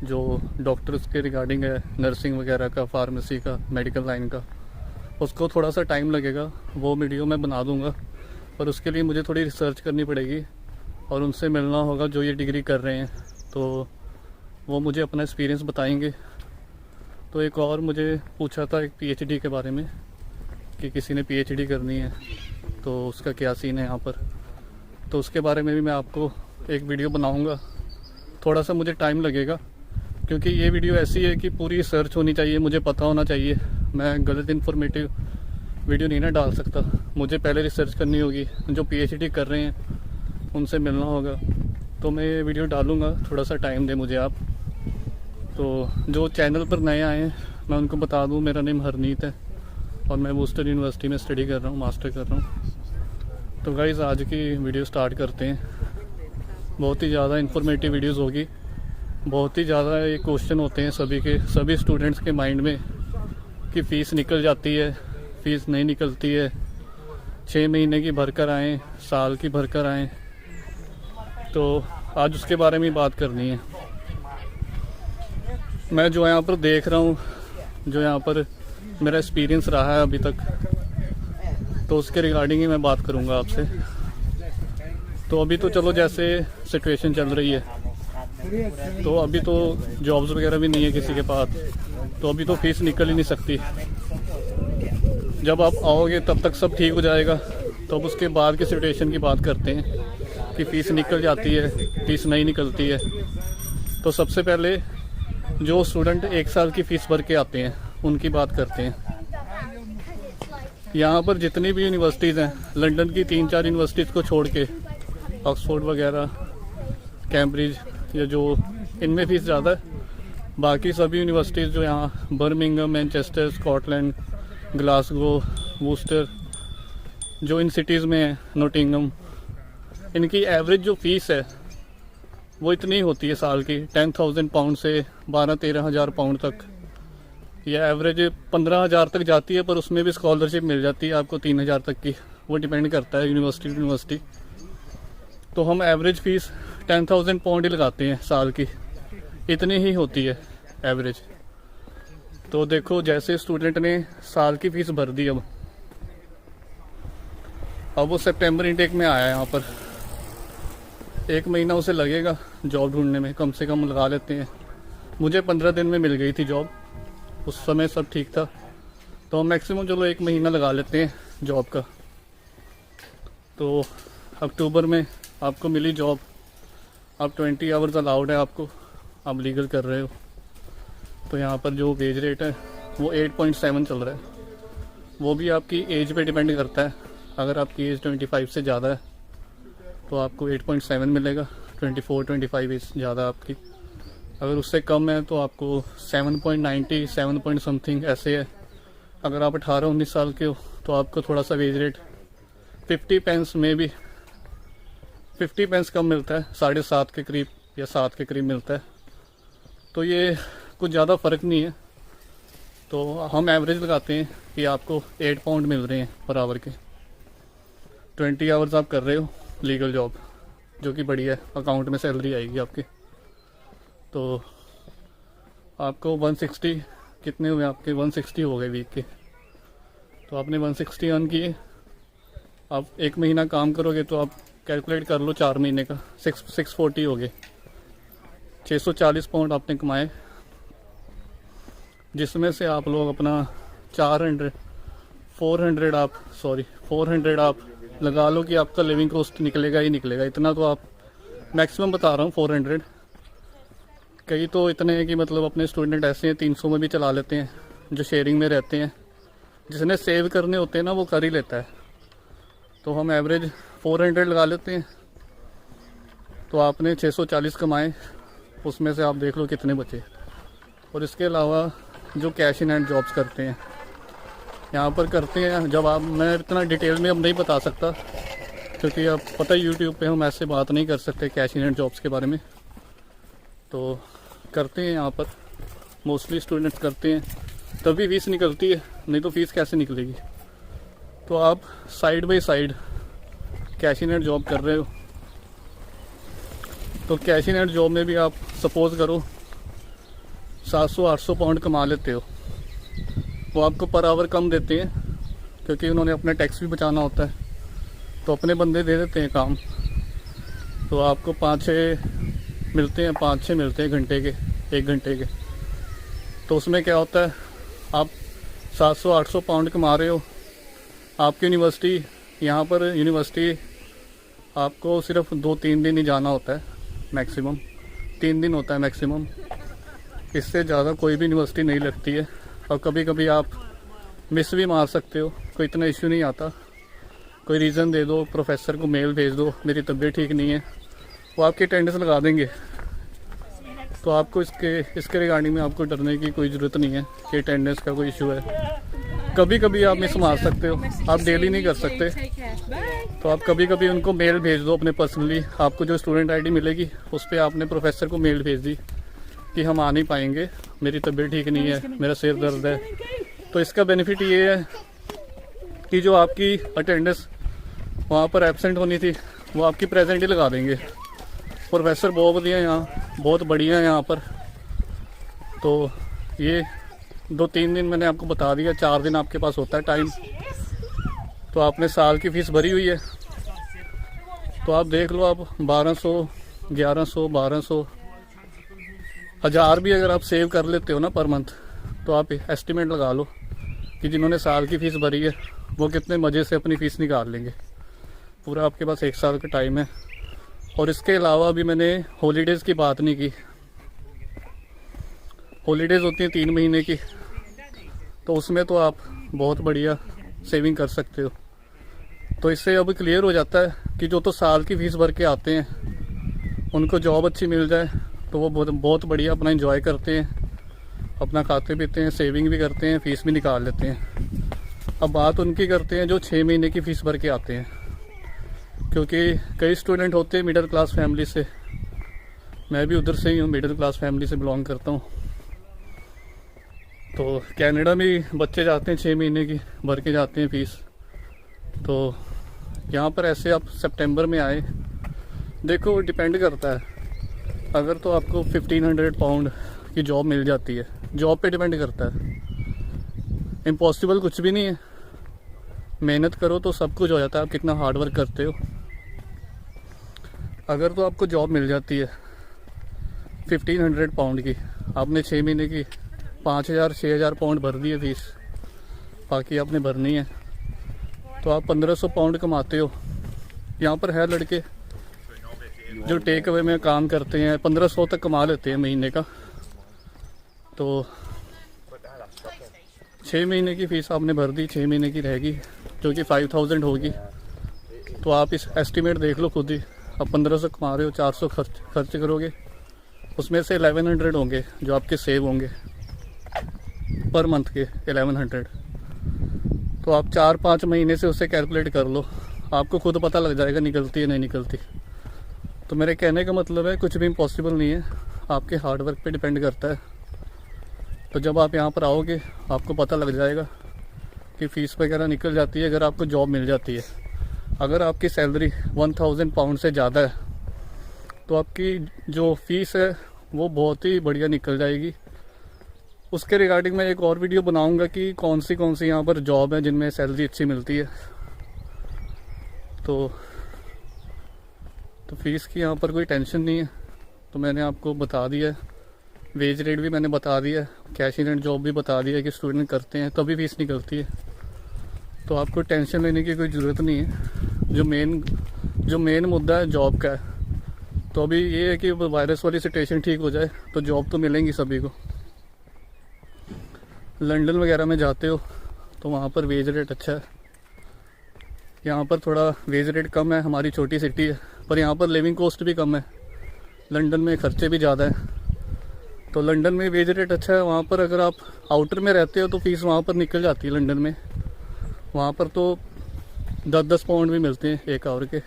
जो डॉक्टर्स के रिगार्डिंग है, नर्सिंग वगैरह का, फार्मेसी का, मेडिकल लाइन का, उसको थोड़ा सा टाइम लगेगा। वो वीडियो मैं बना दूंगा, पर उसके लिए मुझे थोड़ी रिसर्च करनी पड़ेगी और उनसे मिलना होगा जो ये डिग्री कर रहे हैं, तो वो मुझे अपना एक्सपीरियंस बताएंगे। तो एक और मुझे पूछा था एक पीएचडी के बारे में कि किसी ने पीएचडी करनी है तो उसका क्या सीन है यहाँ पर, तो उसके बारे में भी मैं आपको एक वीडियो बनाऊँगा। थोड़ा सा मुझे टाइम लगेगा क्योंकि ये वीडियो ऐसी है कि पूरी रिसर्च होनी चाहिए, मुझे पता होना चाहिए। मैं गलत इन्फॉर्मेटिव वीडियो नहीं ना डाल सकता, मुझे पहले रिसर्च करनी होगी, जो पीएचडी कर रहे हैं उनसे मिलना होगा, तो मैं ये वीडियो डालूँगा। थोड़ा सा टाइम दें मुझे आप। तो जो चैनल पर नए आए हैं मैं उनको बता दूं, मेरा नेम हरनीत है और मैं वूस्टर यूनिवर्सिटी में स्टडी कर रहा हूँ, मास्टर कर रहा हूँ। तो गाइज़ आज की वीडियो स्टार्ट करते हैं। बहुत ही ज़्यादा इन्फॉर्मेटिव वीडियोस होगी, बहुत ही ज़्यादा ये क्वेश्चन होते हैं सभी स्टूडेंट्स के माइंड में कि फ़ीस निकल जाती है, फ़ीस नहीं निकलती है, 6 महीने की भर कर आएँ, साल की भर कर आएँ। तो आज उसके बारे में बात करनी है। मैं जो यहाँ पर देख रहा हूँ, जो यहाँ पर मेरा एक्सपीरियंस रहा है अभी तक, तो उसके रिगार्डिंग ही मैं बात करूँगा आपसे। तो अभी तो चलो जैसे सिचुएशन चल रही है, तो अभी तो जॉब्स वगैरह भी नहीं है किसी के पास, तो अभी तो फीस निकल ही नहीं सकती। जब आप आओगे तब तक सब ठीक हो जाएगा, तो अब उसके बाद की सिचुएशन की बात करते हैं कि फ़ीस निकल जाती है, फ़ीस नहीं निकलती है। तो सबसे पहले जो स्टूडेंट 1 साल की फ़ीस भर के आते हैं उनकी बात करते हैं। यहाँ पर जितनी भी यूनिवर्सिटीज़ हैं, लंदन की 3-4 यूनिवर्सिटीज़ को छोड़ के, ऑक्सफोर्ड वगैरह, कैम्ब्रिज, या जो इनमें फ़ीस ज़्यादा है, बाकी सभी यूनिवर्सिटीज़ जो यहाँ Birmingham, Manchester, Scotland, Glasgow, Worcester, जो इन सिटीज़ में है, नोटिंगम, इनकी एवरेज जो फ़ीस है वो इतनी होती है साल की, 10,000 पाउंड से 12-13 हज़ार पाउंड तक, या एवरेज 15 हज़ार तक जाती है, पर उसमें भी स्कॉलरशिप मिल जाती है आपको 3 हज़ार तक की। वो डिपेंड करता है यूनिवर्सिटी टू यूनिवर्सिटी। तो हम एवरेज फ़ीस 10,000 पाउंड ही लगाते हैं साल की, इतनी ही होती है एवरेज। तो देखो जैसे स्टूडेंट ने साल की फ़ीस भर दी, अब वो सितंबर इंटेक में आया है यहाँ पर, 1 महीना उसे लगेगा जॉब ढूंढने में, कम से कम लगा लेते हैं। मुझे 15 दिन में मिल गई थी जॉब, उस समय सब ठीक था, तो मैक्सिमम चलो 1 महीना लगा लेते हैं जॉब का। तो अक्टूबर में आपको मिली जॉब, अब 20 आवर्स अलाउड है आपको, आप लीगल कर रहे हो। तो यहाँ पर जो वेज रेट है वो 8.7 चल रहा है। वो भी आपकी एज पे डिपेंड करता है, अगर आपकी एज 25 से ज़्यादा है तो आपको 8.7 मिलेगा, 24-25 एज ज़्यादा आपकी। अगर उससे कम है तो आपको 7.90, 7 पॉइंट समथिंग ऐसे है। अगर आप 18-19 साल के हो तो आपको थोड़ा सा वेज रेट 50 पेंस में भी 50 पेंस कम मिलता है, 7.5 के करीब या 7 के करीब मिलता है। तो ये कुछ ज़्यादा फ़र्क नहीं है। तो हम एवरेज लगाते हैं कि आपको 8 पाउंड मिल रहे हैं पर आवर के। 20 आवर्स आप कर रहे हो लीगल जॉब, जो कि बढ़िया है, अकाउंट में सैलरी आएगी आपके। तो आपको 160 कितने हुए आपके, 160 हो गए वीक के। तो आपने 160 अर्न किए, आप 1 महीना काम करोगे तो आप कैलकुलेट कर लो 4 महीने का, 640 हो गए, 640 पाउंड आपने कमाए, जिसमें से आप लोग अपना 400 आप लगा लो कि आपका लिविंग कॉस्ट निकलेगा ही निकलेगा। इतना तो आप मैक्सिमम बता रहा हूँ 400। कई तो इतने हैं कि मतलब अपने स्टूडेंट ऐसे हैं 300 में भी चला लेते हैं, जो शेयरिंग में रहते हैं। जिसने सेव करने होते हैं ना वो कर ही लेता है। तो हम एवरेज 400 लगा लेते हैं, तो आपने 640 कमाए, उसमें से आप देख लो कितने बचे। और इसके अलावा जो कैश इन हैंड जॉब्स करते हैं यहाँ पर करते हैं, जब आप, मैं इतना डिटेल में अब नहीं बता सकता क्योंकि अब पता है यूट्यूब पे हम ऐसे बात नहीं कर सकते कैश इन हैंड जॉब्स के बारे में। तो करते हैं यहाँ पर, मोस्टली स्टूडेंट्स करते हैं, तभी फीस निकलती है, नहीं तो फीस कैसे निकलेगी। तो आप side by side cash in hand job कर रहे हो, तो कैश इन हैंड जॉब में भी आप सपोज़ करो 700-800 पाउंड कमा लेते हो। वो आपको पर आवर कम देते हैं क्योंकि उन्होंने अपना टैक्स भी बचाना होता है, तो अपने बंदे दे देते हैं काम। तो आपको 5-6 मिलते हैं, 5-6 मिलते हैं घंटे के, 1 घंटे के। तो उसमें क्या होता है, आप 700-800 पाउंड कमा रहे हो। आपकी यूनिवर्सिटी, यहाँ पर यूनिवर्सिटी आपको सिर्फ 2-3 दिन ही जाना होता है, मैक्सिमम 3 दिन होता है मैक्सिमम। इससे ज़्यादा कोई भी यूनिवर्सिटी नहीं लगती है। और कभी कभी आप मिस भी मार सकते हो, कोई इतना इश्यू नहीं आता। कोई रीज़न दे दो, प्रोफेसर को मेल भेज दो मेरी तबीयत ठीक नहीं है, वो आपकी अटेंडेंस लगा देंगे। तो आपको इसके रिगार्डिंग में आपको डरने की कोई ज़रूरत नहीं है कि अटेंडेंस का कोई इशू है। कभी कभी आप मिस मार सकते हो, आप डेली नहीं कर सकते। तो आप कभी कभी उनको मेल भेज दो अपने पर्सनली। आपको जो स्टूडेंट आईडी मिलेगी उस पर आपने प्रोफेसर को मेल भेज दी कि हम आ नहीं पाएंगे, मेरी तबीयत ठीक नहीं है, मेरा सिर दर्द है। तो इसका बेनिफिट ये है कि जो आपकी अटेंडेंस वहाँ पर एब्सेंट होनी थी वो आपकी प्रेजेंट ही लगा देंगे। प्रोफेसर बहुत बढ़िया यहाँ, बहुत बढ़िया है यहाँ पर। तो ये 2-3 दिन मैंने आपको बता दिया, 4 दिन आपके पास होता है टाइम। तो आपने साल की फ़ीस भरी हुई है, तो आप देख लो, आप 1200, 1100, 1200, 1000 भी अगर आप सेव कर लेते हो ना पर मंथ, तो आप एस्टिमेट लगा लो कि जिन्होंने साल की फ़ीस भरी है वो कितने मज़े से अपनी फ़ीस निकाल लेंगे। पूरा आपके पास 1 साल का टाइम है। और इसके अलावा भी मैंने हॉलीडेज़ की बात नहीं की। हॉलीडेज़ होती हैं 3 महीने की, तो उसमें तो आप बहुत बढ़िया सेविंग कर सकते हो। तो इससे अब क्लियर हो जाता है कि जो तो साल की फ़ीस भर के आते हैं उनको जॉब अच्छी मिल जाए तो वो बहुत बढ़िया अपना एंजॉय करते हैं, अपना खाते पीते हैं, सेविंग भी करते हैं, फ़ीस भी निकाल लेते हैं। अब बात उनकी करते हैं जो 6 महीने की फ़ीस भर के आते हैं, क्योंकि कई स्टूडेंट होते हैं मिडिल क्लास फैमिली से। मैं भी उधर से ही हूँ, मिडिल क्लास फैमिली से बिलोंग करता हूँ। तो कनाडा में बच्चे जाते हैं 6 महीने की भर के जाते हैं फ़ीस। तो यहाँ पर ऐसे आप सितंबर में आए, देखो डिपेंड करता है। अगर तो आपको 1500 पाउंड की जॉब मिल जाती है, जॉब पे डिपेंड करता है। इम्पॉसिबल कुछ भी नहीं है, मेहनत करो तो सब कुछ हो जाता है, आप कितना हार्ड वर्क करते हो। अगर तो आपको जॉब मिल जाती है 1500 पाउंड की, आपने 6 महीने की 5000-6000 पाउंड भर दी है फ़ीस, बाकी आपने भरनी है, तो आप 1500 पाउंड कमाते हो। यहाँ पर है लड़के जो टेक अवे में काम करते हैं, 1500 तक कमा लेते हैं महीने का। तो 6 महीने की फ़ीस आपने भर दी, 6 महीने की रहेगी जो कि 5000 होगी। तो आप इस एस्टिमेट देख लो खुद ही, आप 1500 कमा रहे हो, 400 खर्च करोगे, उसमें से 1100 होंगे जो आपके सेव होंगे पर मंथ के 1100। तो आप 4-5 महीने से उसे कैलकुलेट कर लो, आपको खुद पता लग जाएगा निकलती है नहीं निकलती। तो मेरे कहने का मतलब है कुछ भी इम्पॉसिबल नहीं है, आपके हार्ड वर्क पे डिपेंड करता है। तो जब आप यहाँ पर आओगे आपको पता लग जाएगा कि फ़ीस वगैरह निकल जाती है अगर आपको जॉब मिल जाती है। अगर आपकी सैलरी 1000 पाउंड से ज़्यादा है तो आपकी जो फ़ीस है वो बहुत ही बढ़िया निकल जाएगी। उसके रिगार्डिंग मैं एक और वीडियो बनाऊंगा कि कौन सी यहाँ पर जॉब है जिनमें सैलरी अच्छी मिलती है। तो फ़ीस की यहाँ पर कोई टेंशन नहीं है। तो मैंने आपको बता दिया, वेज रेट भी मैंने बता दिया, कैश इन हैंड जॉब भी बता दिया कि स्टूडेंट करते हैं तभी फ़ीस निकलती है। तो आपको टेंशन लेने की कोई ज़रूरत नहीं है। जो मेन मुद्दा है जॉब का है। तो अभी ये है कि वायरस वाली सिचुएशन ठीक हो जाए तो जॉब तो मिलेंगी सभी को। लंदन वगैरह में जाते हो तो वहाँ पर वेज रेट अच्छा है, यहाँ पर थोड़ा वेज रेट कम है, हमारी छोटी सिटी है, पर यहाँ पर लिविंग कॉस्ट भी कम है। लंदन में खर्चे भी ज़्यादा हैं, तो लंदन में वेज रेट अच्छा है। वहाँ पर अगर आप आउटर में रहते हो तो फ़ीस वहाँ पर निकल जाती है लंदन में। वहाँ पर तो 10-10 पाउंड भी मिलते हैं 1 आवर के।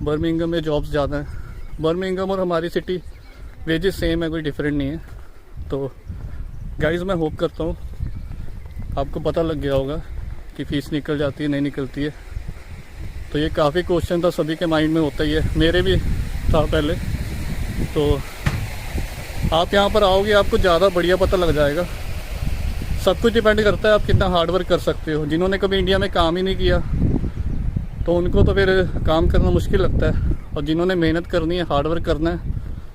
बर्मिंघम में जॉब्स ज़्यादा हैं। बर्मिंघम और हमारी सिटी वेजेस सेम है, कोई डिफरेंट नहीं है। तो गाइज़ मैं होप करता हूँ आपको पता लग गया होगा कि फ़ीस निकल जाती है नहीं निकलती है। तो ये काफ़ी क्वेश्चन था, सभी के माइंड में होता ही है, मेरे भी था पहले। तो आप यहाँ पर आओगे आपको ज़्यादा बढ़िया पता लग जाएगा। सब कुछ डिपेंड करता है आप कितना हार्ड वर्क कर सकते हो। जिन्होंने कभी इंडिया में काम ही नहीं किया तो उनको तो फिर काम करना मुश्किल लगता है, और जिन्होंने मेहनत करनी है, हार्ड वर्क करना है,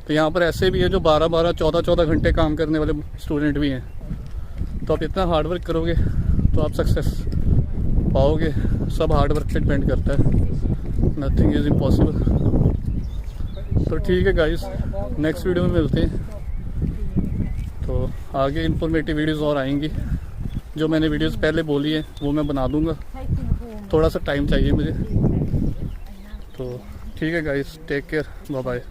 तो यहाँ पर ऐसे भी है जो 12-12, 14-14 घंटे काम करने वाले स्टूडेंट भी हैं। तो आप इतना हार्ड वर्क करोगे तो आप सक्सेस पाओगे। सब हार्ड वर्क पे डिपेंड करता है, नथिंग इज़ इम्पॉसिबल। तो ठीक है गाइस, नेक्स्ट वीडियो में मिलते हैं। तो आगे इंफॉर्मेटिव वीडियोस और आएंगी। जो मैंने वीडियोस पहले बोली है वो मैं बना दूंगा, थोड़ा सा टाइम चाहिए मुझे। तो ठीक है guys, take care, bye bye.